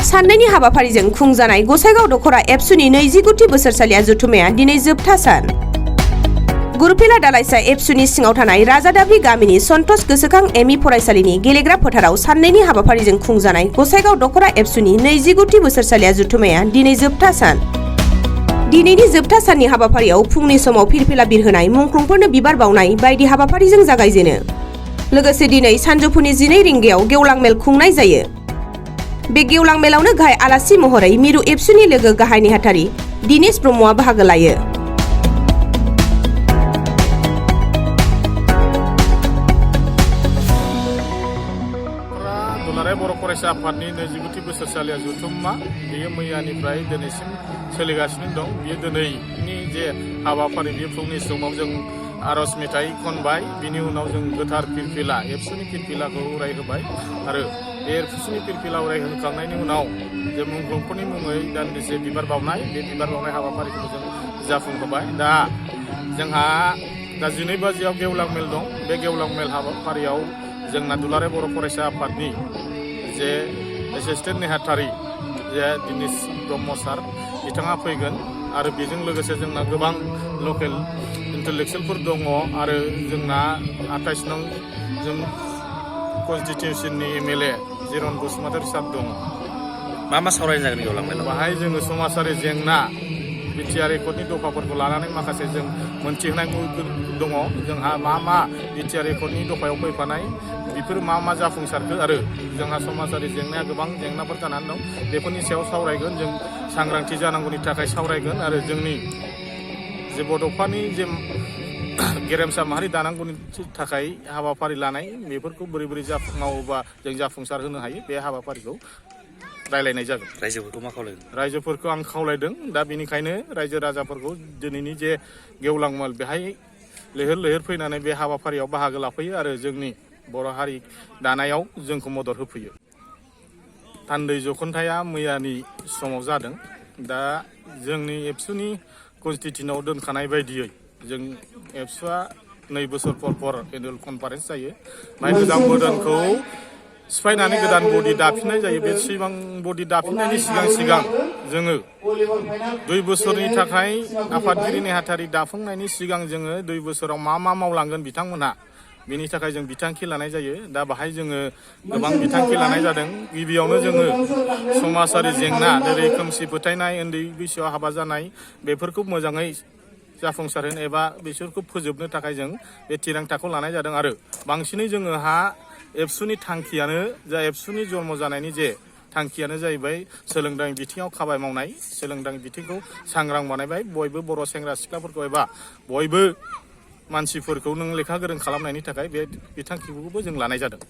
साननैनि हाबाफारिजों खुंजानाय गसाइगाव दखरा एबसुनि 29थि बोसोरसालिया जथुम्माया दिनै जोबथा सान। गुरुफिला दालाइसा एबसुनि सिङाव थानाय राजादाबि गामिनि सन्तोष गोसोखां एमइ फरायसालिनि गेलेग्रा फोथाराव साननैनि हाबाफारिजों खुंजानाय गसाइगाव दखरा एबसुनि 29थि बोसोरसालिया जथुम्माया दिनै जोबथा सान। दिनैनि जोबथा साननि हाबाफारियाव फुंनि समाव फिरफिला बिरहोनाय, मुंख्लंफोरनो बिबार बावनाय बायदि हाबाफारिजों जागायजेनो। लोगोसे दिनै सानजौफुनि 12 रिंगायाव गेवलां मेल खुंनाय जायो। बे गेवलां मेलावनो गाहाय आलासि महरै मिरु एबसुनि लोगो गाहाय नेहाथारि दिनेश ब्रह्मआ बाहागो लायो। दुलाराय बर' फरायसा आफादनि 29थि बोसोरसालिया जथुम्मा बेयो मैयानिफ्राय दिनैसिम सोलिगासिनो दं। बेयो दिनैनि जे हाबाफारि बे फुंनि समाव जों आरज मेथाइ खनबाय, बिनि उनाव जों गोथार फिरफिला एबसुनि फिरफिलाखौ उरायहोबाय आरो बे एबसुनि फिरफिला उरायहोखांनायनि उनाव जों मुंख्लंफोरनि मुङै दान्दिसे बिबार बावनाय, बे बिबार बावनाय हाबाफारिखौ जों जाफुंहोबाय। दा जोंहा 12 बाजियाव गेवलां मेल दं। बे गेवलां मेल हाबाफारियाव जोंना दुलाराय बर' फरायसा आफादनि जे एसिस्टेन्ट नेहाथारि जे दिनेश ब्रह्म सार बिथाङा फैगोन आरो बेजों लोगोसे जोंना गोबां लकेल इन्टेलेक्सुयेलफोर दङ आरो जोंना 28 नं जों कनस्टिटिउसननि एमएलए जिरन बसुमतारी सार दङ। मा सावरायनो जागोन गेवलां मेलाव? बाहाय जोङो समाजारि जेंना बिटिआर एकर्डनि दफाफोरखौ लानानै माखासे जों मोनथिहोनाय दङ। जोंहा मा बिटिआर एकर्डनि दफायाव फैफानाय बेफोर मा जाफुंसारखो आरो जोंहा समाजारि जेंनाया गोबां जेंनाफोर जानानै दं, बेफोरनि सायाव सावरायगोन। जों सांग्रांथि जानांगौनि थाखाय सावरायगोन आरो जोंनि जे बड'फानि जे गेरेमसा माहारि दानांगौनि थाखाय हाबाफारि लानाय बेफोरखौ बोरै मावोबा जों जाफुंसार होनो हायो, बे हाबाफारिखौ रायलायनाय जागोन। रायजोफोरखौ मा खावलायगोन? रायजोफोरखौ आं खावलायदों। दा बेनिखायनो रायजो राजाफोरखौ दिनैनि जे गेवलां मेल बेहाय लैहोर फैनानै बे हाबाफारियाव बाहागो लाफैयो आरो जोंनि बर' हारि दानायाव जोंखौ मदद होफैयो। थान्दै जख'न्थाया मैयानि समाव जादों। दा जोंनि एबसुनि कनस्टिटिउसनाव दोनखानाय बायदियै जों एबसुआ 2 बोसोर पर एनुवेल कनफारेन्स जायो। माय गोजाम बोदोनखौ सिफायनानै गोदान बडि दाफिननाय जायो। बे सिगां बडि दाफिननायनि सिगां जोङो 2 बोसोरनि थाखाय आफादगिरि नेहाथारि दाफुंनायनि सिगां जोङो 2 बोसोराव मा मावलांगोन बिथांमोनहा, बेनि थाखाय जों बिथांखि लानाय जायो। दा बाहाय जोङो गोबां बिथांखि लानाय जादों। गिबियावनो जोङो समाजारि जेंना जेरै खोमसि फोथायनाय, उन्दै बैसोआव हाबा जानाय, बेफोरखौ मोजाङै जाफुंसारहोनो एबा बिसोरखौ फोजोबनो थाखाय जों बे थिरांथाखौ लानाय जादों। आरो बांसिनै जोङोहा एबसुनि थांखियानो जा एबसुनि जन्म जानायनि जे थांखियानो जाहैबाय सोलोंथाइ बिथिङाव खामानि मावनाय, सोलोंथाइ बिथिंखौ सांग्रां बानायबाय। बयबो बर' सेंग्रा सिख्लाफोरखौ एबा बयबो मानसिफोरखौ नों लेखा गोरों खालामनायनि थाखाय बे बिथांखिखौबो जों लानाय जादों।